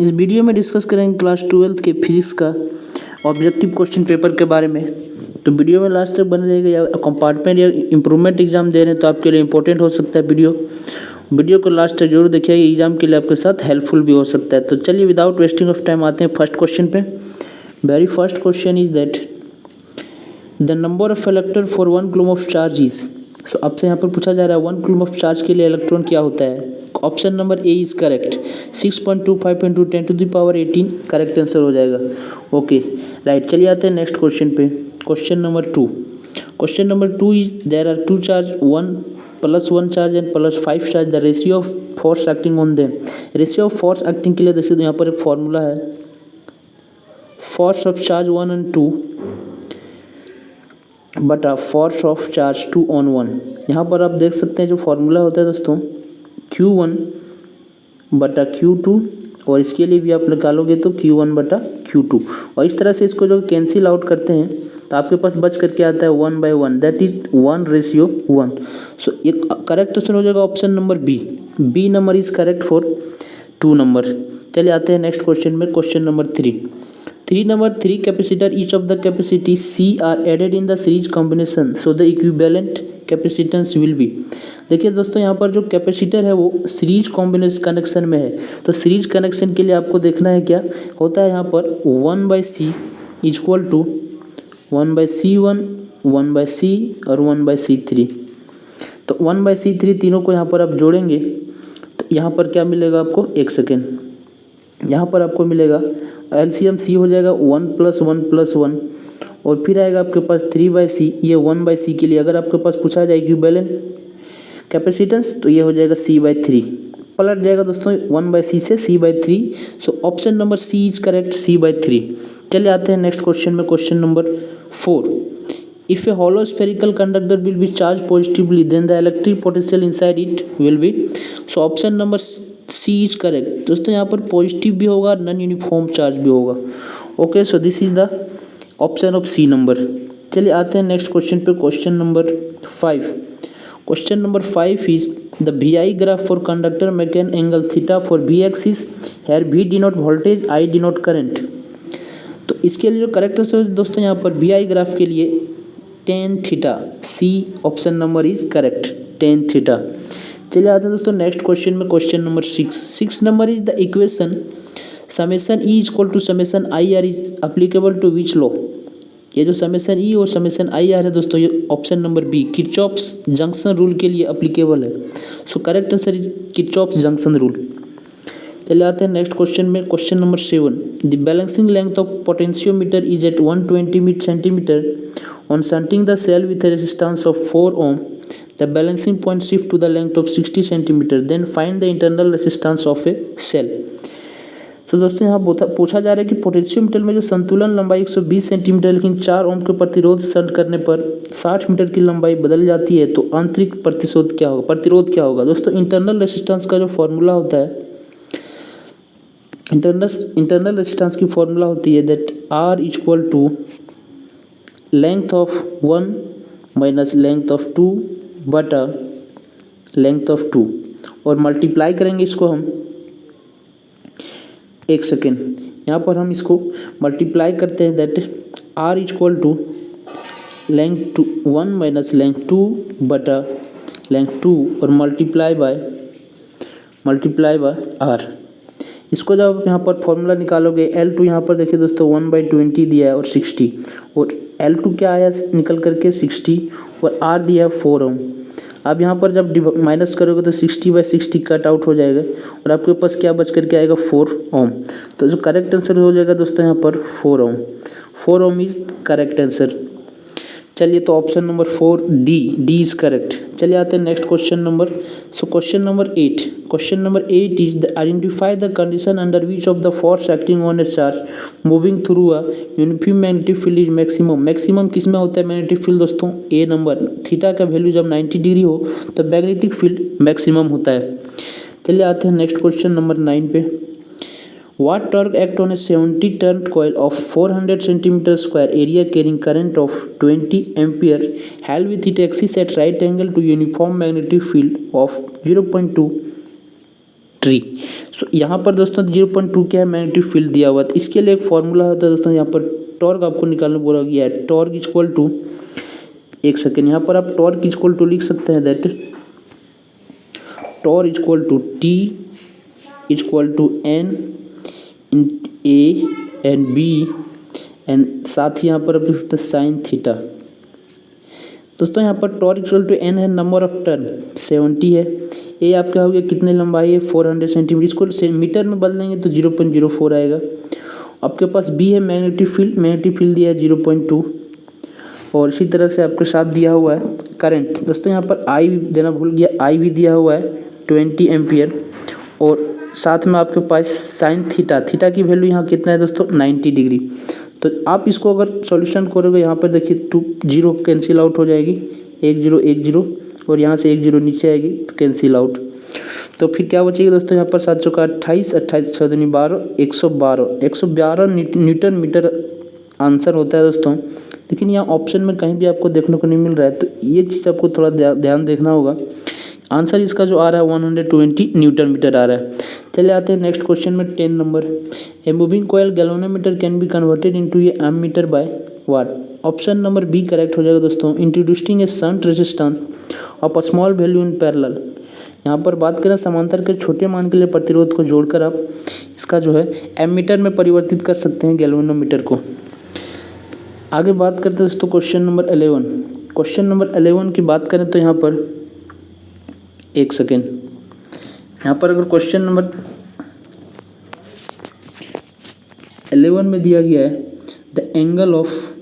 इस वीडियो में डिस्कस करेंगे क्लास 12 के फिजिक्स का ऑब्जेक्टिव क्वेश्चन पेपर के बारे में। तो वीडियो में लास्ट तक बने रहेगा। या कंपार्टमेंट या इम्प्रूवमेंट एग्जाम दे रहे हैं तो आपके लिए इंपॉर्टेंट हो सकता है वीडियो को लास्ट तक जरूर देखिए, एग्जाम के लिए आपके साथ हेल्पफुल भी हो सकता है। तो चलिए विदाउट वेस्टिंग ऑफ टाइम आते हैं फर्स्ट क्वेश्चन पे। Very first question is that the number of electron for 1 coulomb of charge is. So आपसे यहाँ पर पूछा जा रहा है 1 कूलम ऑफ चार्ज के लिए इलेक्ट्रॉन क्या होता है। Option number A is correct, 6.25 × 10⁻18 correct answer हो जाएगा। ओके राइट, चलिए आते हैं नेक्स्ट क्वेश्चन पे। Question number 2। Question number 2 is there are 2 charge, 1 + 1 charge and +5 charge, the ratio of force acting on them. Ratio of force acting के लिए देखिए तो यहाँ पर एक फॉर्मूला है, फोर्स ऑफ चार्ज 1 और 2 बटा फोर्स ऑफ चार्ज 2 on 1। यहाँ पर आप देख सकते हैं जो फॉर्मूला होता है दोस्तों Q1 बटा Q2, और इसके लिए भी आप निकालोगे तो Q1 बटा Q2, और इस तरह से इसको जो कैंसिल आउट करते हैं तो आपके पास बच करके आता है 1/1, दैट इज 1:1। सो एक करेक्ट आंसर हो जाएगा option number B number is correct for 2 number. चलिए आते हैं नेक्स्ट क्वेश्चन में। Question number 3 number 3 capacitor, each of the capacity C are added in the series combination, so the equivalent capacitance will be। देखिए दोस्तों यहाँ पर जो capacitor है वो सीरीज कॉम्बिनेशन कनेक्शन में है। तो सीरीज कनेक्शन के लिए आपको देखना है क्या होता है यहाँ पर 1/C equal to 1/C1, 1/C और 1/C3। तो 1/C3 तीनों को यहाँ पर आप जोड़ेंगे तो यहाँ पर क्या मिलेगा आपको, एक सेकेंड, यहाँ पर आपको मिलेगा एलसीएम सी हो जाएगा 1 + 1 + 1, और फिर आएगा आपके पास 3/C। ये 1/C के लिए अगर आपके पास पूछा जाए इक्विवेलेंट कैपेसिटेंस तो ये हो जाएगा C/3, पलट जाएगा दोस्तों 1/C से C/3। So option number C is correct, C/3। चलिए आते हैं नेक्स्ट क्वेश्चन में। Question number 4। If a hollow spherical conductor will be charged positively then the electric potential inside it will be। So option number C is correct. दोस्तों यहाँ पर positive भी होगा, non uniform charge भी होगा। Okay, so this is the option of C number. चलिए आते हैं नेक्स्ट क्वेश्चन पे। Question number 5। Question number 5 is the V I graph for conductor make an angle theta for V axis, here V denote voltage, I denote current. तो इसके लिए जो correct answer है दोस्तों यहाँ पर वी आई ग्राफ के लिए tan theta, C option number is correct, tan theta. चलिए आते हैं दोस्तों नेक्स्ट क्वेश्चन में। Question number 6 number is the equation summation E equal to summation I R is applicable to which law. ये जो summation ई और समेशन आई आर है दोस्तों ये option number B Kirchhoff's junction rule के लिए अप्लीकेबल है। So correct answer is Kirchhoff's junction rule. चलिए आते हैं नेक्स्ट क्वेश्चन में। Question number 7। The balancing length of potentiometer is at 120 cm on shunting the cell with a resistance of 4 ohm, the balancing point shift to the length of 60 cm, then find the internal resistance of a cell। तो दोस्तों यहाँ पूछा जा रहा है कि potentiometer में जो संतुलन लंबाई 120 सेंटीमीटर लेकिन 4 ओम के प्रतिरोध शंट करने पर 60 मीटर की लंबाई बदल जाती है, तो आंतरिक प्रतिरोध क्या होगा। दोस्तों इंटरनल रेसिस्टेंस का जो फॉर्मूला होता है, इंटरनल रेसिस्टेंस की फॉर्मूला होती है that R equal to length of 1 minus length of 2 बटा लेंथ ऑफ 2, और मल्टीप्लाई करेंगे इसको हम, एक सेकेंड, यहाँ पर हम इसको मल्टीप्लाई करते हैं that R equal to length 1 minus length 2 बटा लेंथ 2 और मल्टीप्लाई बाय R। इसको जब आप यहाँ पर फॉर्मूला निकालोगे L2 यहाँ पर देखिए दोस्तों 1/20 दिया है और 60, और L2 क्या आया निकल करके 60, और R दिया है 4 ओम। अब यहाँ पर जब माइनस करोगे तो 60/60 कट आउट हो जाएगा, और आपके पास क्या बच करके आएगा 4 ओम। तो जो करेक्ट आंसर हो जाएगा दोस्तों यहाँ पर 4 ओम। 4 ओम इज करेक्ट आंसर। चलिए तो option number 4 D is correct. चलिए आते हैं next question number. So question number 8। Question number 8 is the identify the condition under which of the force acting on A charge moving through a uniform magnetic field is maximum किस में होता है magnetic field दोस्तों, ए number. Theta का value जब 90 degree हो तो magnetic field maximum होता है। चलिए आते हैं नेक्स्ट क्वेश्चन नंबर 9 पे। What torque act on a 70 turned coil of 400 cm square area carrying current of 20 ampere held with its axis at right angle to uniform magnetic field of 0.2 tree. So यहाँ पर दोस्तों 0.2 क्या है, magnetic field दिया हुआ है। तो इसके लिए एक फॉर्मूला होता है दोस्तों, यहाँ पर टॉर्क आपको निकालना बोला गया है। टॉर्क इक्वल टू, एक सेकेंड, यहाँ पर आप टॉर्क इक्वल टू लिख सकते हैं that torque equal to T equal to N in A and B and साथ ही यहाँ पर आप लिख सकते हैं साइन थीटा। दोस्तों यहाँ पर टॉर्क इक्वल टू एन है, नंबर ऑफ टर्न 70 है। ए आपका हो गया कितने लंबाई है 400 सेंटीमीटर, इसको मीटर में बदल देंगे तो 0.04 आएगा। आपके पास बी है मैग्नेटिक फील्ड दिया है 0.2 और इसी तरह से आपके साथ दिया हुआ है करंट। दोस्तों यहाँ पर आई देना भूल गया, आई भी दिया हुआ है 20 एम्पियर और साथ में आपके पास साइन थीटा की वैल्यू यहाँ कितना है दोस्तों 90 डिग्री। तो आप इसको अगर सॉल्यूशन करोगे यहाँ पर देखिए 2 0 कैंसिल आउट हो जाएगी, 1 0 और यहाँ से 1 0 नीचे आएगी तो कैंसिल आउट। तो फिर क्या बचेगी दोस्तों, यहाँ पर 7 चौका 28, 28 6 दूनी 12, 112 न्यूटन मीटर आंसर होता है दोस्तों। लेकिन यहाँ ऑप्शन में कहीं भी आपको देखने को नहीं मिल रहा है, तो ये चीज़ आपको थोड़ा ध्यान देखना होगा। आंसर इसका जो आ रहा है 120 न्यूटन मीटर आ रहा है। चले आते हैं नेक्स्ट क्वेश्चन में 10 नंबर। A moving coil galvanometer can be converted into a ammeter by what. Option number B correct हो जाएगा दोस्तों, introducing a shunt resistance of a small value in parallel. यहाँ पर बात करें समांतर के छोटे मान के लिए प्रतिरोध को जोड़कर आप इसका जो है एमीटर में परिवर्तित कर सकते हैं गैल्वेनोमीटर को। आगे बात करते हैं दोस्तों क्वेश्चन नंबर 11। क्वेश्चन नंबर 11 की बात करें तो यहाँ पर एक सेकेंड, यहाँ पर अगर क्वेश्चन नंबर 11 में दिया गया है the angle of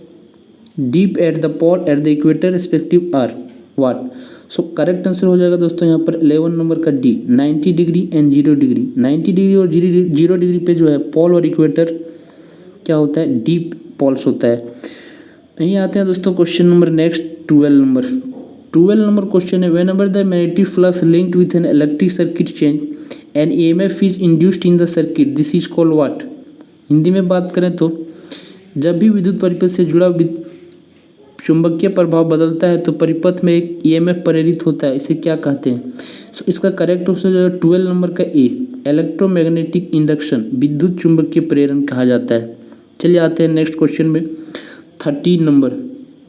dip at the pole at the equator respective are what. So correct answer हो जाएगा दोस्तों यहाँ पर 11 नंबर का D, 90 degree and 0 degree. 90 degree और 0 डिग्री पे जो है पोल और इक्वेटर क्या होता है, डीप पोल्स होता है। यहीं आते हैं दोस्तों question number next 12 number question है whenever the magnetic flux linked with an electric circuit change an EMF is induced in the circuit this is called what. Hindi में बात करें तो जब भी विद्युत परिपथ से जुड़ा चुंबकीय प्रभाव बदलता है तो परिपथ में एक ईएमएफ प्रेरित होता है, इसे क्या कहते हैं। सो इसका करेक्ट ऑप्शन जो है 12 नंबर का ए, इलेक्ट्रोमैग्नेटिक इंडक्शन, विद्युत चुंबकीय प्रेरण कहा जाता है। चलिए आते हैं नेक्स्ट क्वेश्चन में 13 number.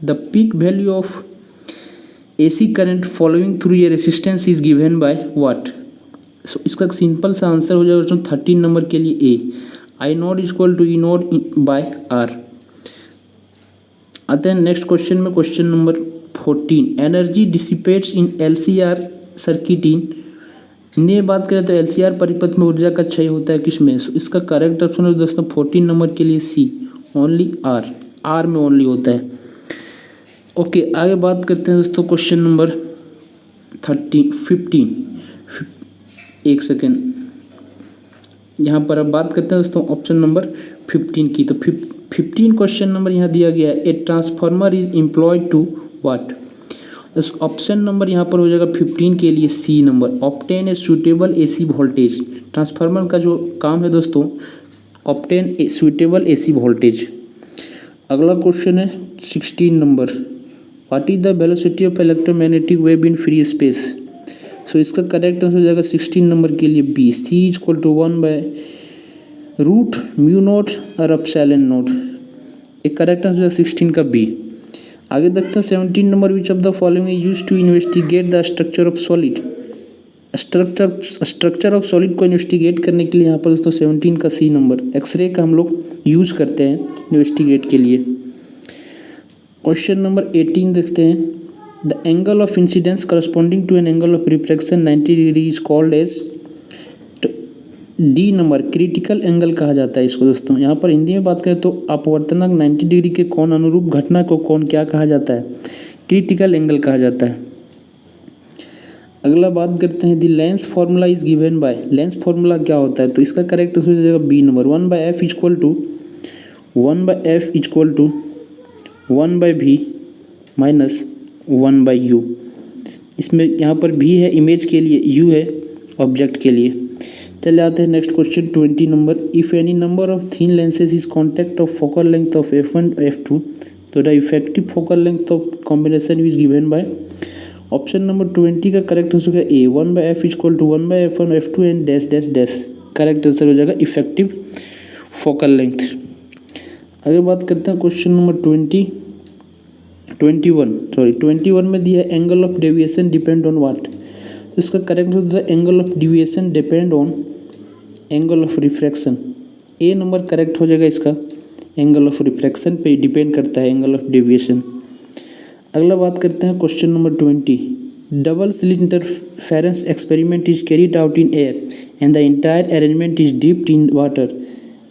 The peak value of AC current following through a resistance is given by what. So इसका सिंपल सा आंसर हो जाएगा 13 नंबर के लिए A, I not equal to E not by R. आते हैं नेक्स्ट क्वेश्चन में question number 14। Energy dissipates in LCR circuit in. Hindi में बात करें तो LCR परिपथ में ऊर्जा का क्षय होता है किसमें। सो इसका करेक्ट ऑप्शन है दोस्तों 14 नंबर के लिए सी, ओनली आर में ओनली होता है। ओके आगे बात करते हैं दोस्तों क्वेश्चन नंबर 15। एक सेकेंड, यहाँ पर अब बात करते हैं दोस्तों ऑप्शन नंबर 15 की। तो 15 क्वेश्चन नंबर यहाँ दिया गया है a transformer is employed to what. Option number यहाँ पर हो जाएगा 15 के लिए C number, obtain a suitable AC voltage. Transformer का जो काम है दोस्तों obtain a suitable AC voltage. अगला क्वेश्चन है 16 number, what is the velocity of electromagnetic wave in free space. So इसका करेक्ट आंसर हो जाएगा 16 नंबर के लिए बी, सी इक्वल टू 1/√μ0 और एप्सिलॉन नॉट। एक करेक्ट आंसर हो जाएगा 16 का बी। आगे देखते हैं 17 number, which of the following is used to investigate the structure of solid. Structure of solid को इन्वेस्टिगेट करने के लिए यहाँ पर दोस्तों 17 का सी नंबर, एक्सरे का हम लोग यूज करते हैं इन्वेस्टिगेट के लिए। क्वेश्चन नंबर 18 देखते हैं, the angle of incidence corresponding to an angle of reflection 90 degree is called as. D number critical angle कहा जाता है इसको दोस्तों। यहाँ पर हिंदी में बात करें तो अपवर्तनांक 90 डिग्री के कौन अनुरूप घटना को कौन क्या कहा जाता है, क्रिटिकल एंगल कहा जाता है। अगला बात करते हैं the lens formula is given by. Lens formula क्या होता है, तो इसका करेक्ट हो जाएगा B number, 1/f equal to 1/v minus 1/u। इसमें यहाँ पर v है इमेज के लिए, u है ऑब्जेक्ट के लिए। चले आते हैं next question 20 number, if any number of thin lenses is contact of focal length of f1 f2 तो the effective focal length of combination is given by option number 20 का करेक्ट आंसर होगा A, 1/f equal to 1/f1 f2 and dash dash dash. Correct answer हो जाएगा effective focal length. आगे बात करते हैं question number 21 में दिया angle of deviation depend on what. इसका करेक्ट होता है angle of deviation depend on angle of refraction. A number correct हो जाएगा इसका, एंगल ऑफ रिफ्रैक्शन पे डिपेंड करता है एंगल ऑफ डेविएशन। अगला बात करते हैं question number 20। Double slit interference experiment is carried out in air and the entire arrangement is dipped in water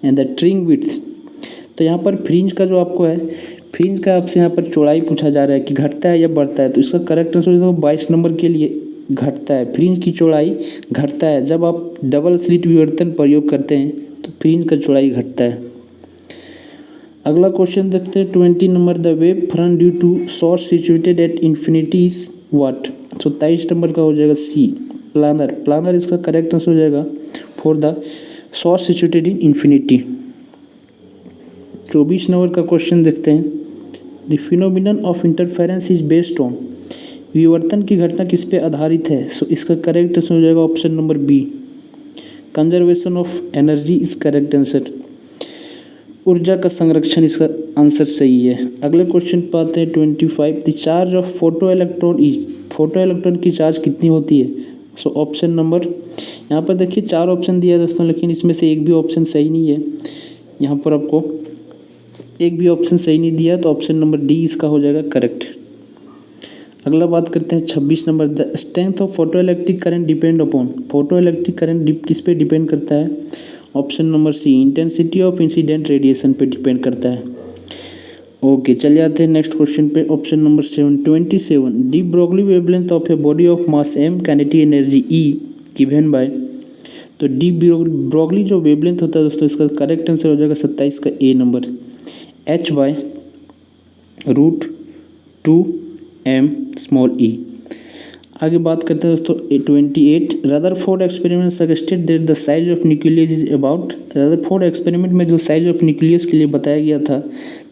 and the fringe width. तो यहाँ पर फ्रिंज का जो आपको है, फ्रिंज का आपसे यहाँ पर चौड़ाई पूछा जा रहा है कि घटता है या बढ़ता है। तो इसका करेक्ट आंसर हो 22 नंबर के लिए घटता है। फ्रिंज की चौड़ाई घटता है, जब आप डबल स्लिट विवर्तन प्रयोग करते हैं तो फ्रिंज का चौड़ाई घटता है। अगला क्वेश्चन देखते हैं 20 number. The wave front due to source situated at infinity is what. 27 number का हो जाएगा सी, प्लानर। प्लानर इसका करेक्ट आंसर हो जाएगा for the source situated in infinity. 24 number का क्वेश्चन देखते हैं। The phenomenon of interference is based on. विवर्तन की घटना किस पे आधारित है। सो इसका करेक्ट आंसर हो जाएगा option number B, conservation of energy is correct answer. ऊर्जा का संरक्षण इसका आंसर सही है। अगले क्वेश्चन पे आते हैं 25। The charge of photo electron is. Photo electron की चार्ज कितनी होती है। सो ऑप्शन नंबर, यहाँ पर देखिए 4 ऑप्शन दिया है दोस्तों, लेकिन इसमें से एक भी ऑप्शन सही नहीं है। यहाँ पर आपको एक भी ऑप्शन सही नहीं दिया, तो ऑप्शन नंबर डी इसका हो जाएगा करेक्ट। अगला बात करते हैं 26 number. The strength of photo electric current depend upon. Photo electric current किस पे डिपेंड करता है। Option number C, intensity of incident radiation पे डिपेंड करता है। ओके, चलिए आते हैं नेक्स्ट क्वेश्चन पे। Option number 27। De Broglie wavelength of a body of mass m kinetic energy E given by. तो डी ब्रोगली जो वेवलेंथ होता है दोस्तों, इसका करेक्ट आंसर हो जाएगा 27 का ए नंबर, h/√2m आगे बात करते हैं दोस्तों 28। Rutherford experiment suggested that the size of nucleus is about. Rutherford experiment में जो साइज ऑफ न्यूक्लियस के लिए बताया गया था,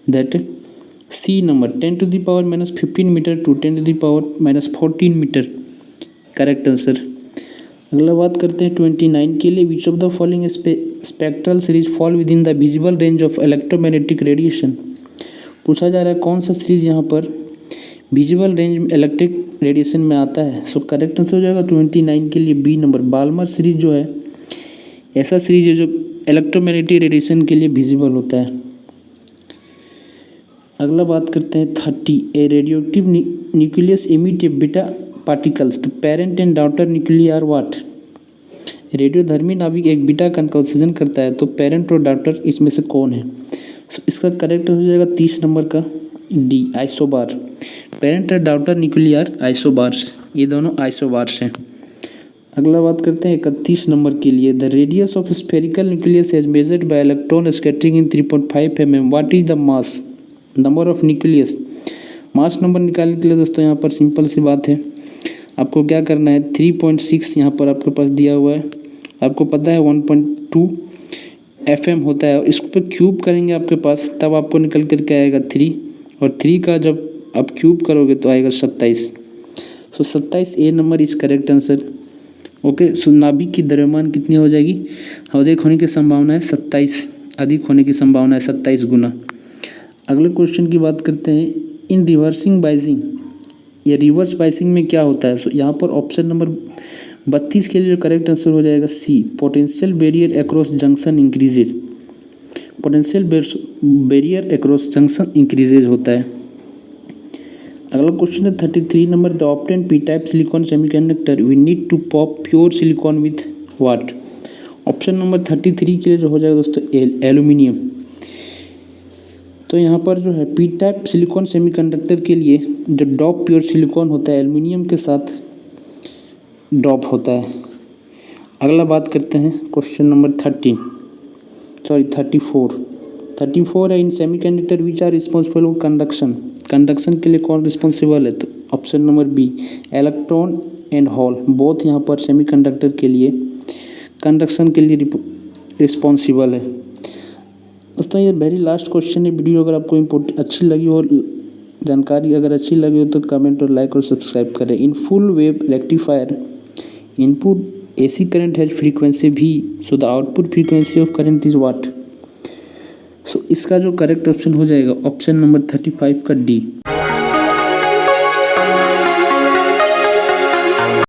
that C number 10⁻⁻15 metre to 10⁻⁻14 metre. Correct answer. अगला बात करते हैं 29 के लिए। Which of the following spectral series fall with in the visible range of electromagnetic radiation. पूछा जा रहा है कौन सा सीरीज यहाँ पर विजिबल रेंज में इलेक्ट्रिक रेडिएशन में आता है। सो करेक्ट आंसर हो जाएगा 29 के लिए बी नंबर, बाल्मर सीरीज जो है ऐसा सीरीज है जो इलेक्ट्रोमैग्नेटिक रेडिएशन के लिए विजिबल होता है। अगला बात करते हैं 30। A radioactive nucleus emit a beta particles. तो parent and daughter nuclei are what. रेडियोधर्मी नाभिक एक बीटा कण का उत्सर्जन करता है, तो पेरेंट और डॉटर इसमें से कौन है। सो इसका करेक्ट हो जाएगा 30 नंबर का डी, आइसोबार। पेरेंट और डॉटर न्यूक्लियर आइसोबार्स, ये दोनों आइसोबार्स हैं। अगला बात करते हैं 31 नंबर के लिए। The radius of spherical nucleus as measured by electron scattering in 3.5 mm। What is the mass number of nucleus. Mass number निकालने के लिए दोस्तों यहाँ पर सिंपल सी बात है, आपको क्या करना है 3.6 यहाँ पर आपके पास दिया हुआ है, आपको पता है 1.2 FM होता है, इसको पे क्यूब करेंगे आपके पास, तब आपको निकल करके आएगा 3, और 3 का जब आप क्यूब करोगे तो आएगा 27। So 27 A number is correct answer. Okay, so नाभिक की द्रव्यमान कितनी हो जाएगी, अधिक होने की संभावना है 27, अधिक होने की संभावना है 27 गुना। अगले क्वेश्चन की बात करते हैं। इन रिवर्सिंग बाइसिंग या रिवर्स बाइसिंग में क्या होता है। सो यहाँ पर ऑप्शन नंबर 32 के लिए जो करेक्ट आंसर हो जाएगा C, potential barrier across junction increases. Potential barrier across junction increases होता है। अगला क्वेश्चन है 33 number. The obtain P type silicon semiconductor we need to dope pure silicon with what. Option number 33 के लिए जो हो जाएगा दोस्तों एल्यूमिनियम। तो यहाँ पर जो है पी टाइप सिलिकॉन सेमीकंडक्टर के लिए जो डॉप प्योर सिलिकॉन होता है एल्यूमिनियम के साथ डॉप होता है। अगला बात करते हैं क्वेश्चन नंबर 34 है। In semiconductor which are responsible for conduction. Conduction के लिए कौन रिस्पॉन्सिबल है, तो option number B, electron and hole, both यहाँ पर सेमीकंडक्टर के लिए कंडक्शन के लिए रिस्पॉन्सिबल है। दोस्तों ये वेरी लास्ट क्वेश्चन है। वीडियो अगर आपको अच्छी लगी हो जानकारी अगर अच्छी लगी हो तो कमेंट और लाइक और सब्सक्राइब करें। In full wave rectifier input AC current has frequency V, so the output frequency of current is what. So इसका जो करेक्ट ऑप्शन हो जाएगा ऑप्शन नंबर 35 का D।